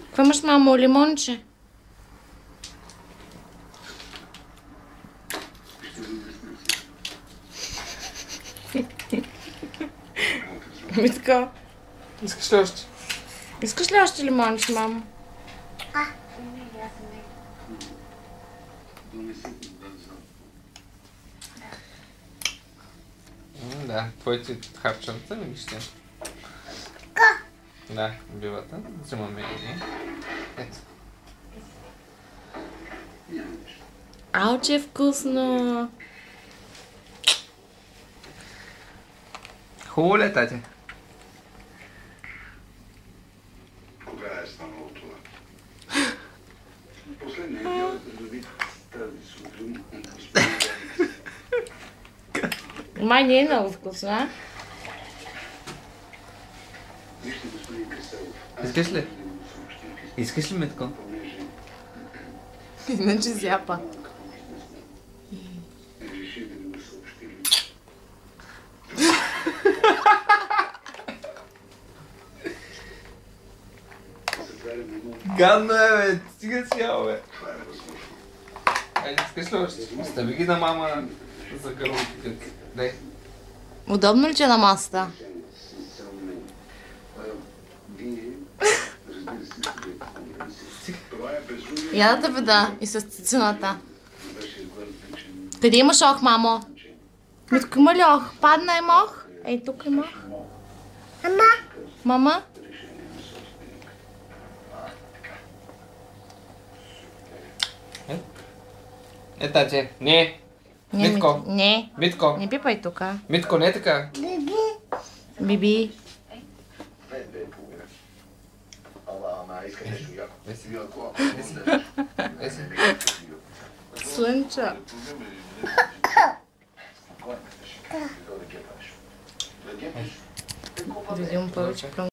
Какво имаш, мамо? Лимонче? Митко, Искаш ли още? искаш ли още лимонче, мамо? Да, твоите хапчанца ми ги ще. Да, бивата. Взимаме и... Ето. Ау, че е вкусно! Хубаво ли е, тате? Кога е станало това? Последния ден да ви тази сутрин. Май не е много вкусно, а? Вижте, господин Киселов. Искаш ли? Искаш ли, Митко? Иначе зяпа. Реши да ми съобщили. Гадно е, бе! Стига си ял, бе! Това е възможно. Айде, искаш ли още? Остави ги на мама за гърлото. Дай. Удобно ли че е на масата? Вие, разбира се, това е безумие. Я да те веда и с цицуната. Беше изгладен. Къде имаш ох, мамо? Митко, има ли ох? Падна им ох? Ей, тук има. Мама? Мама? Тате, не! Митко! Не. Митко! Не пипай тука. Митко, не е така! Биби. Ама, иска нещо яко. Еси. Ако Еси. Слънча. спокойно, да гепаш. Да видим повече.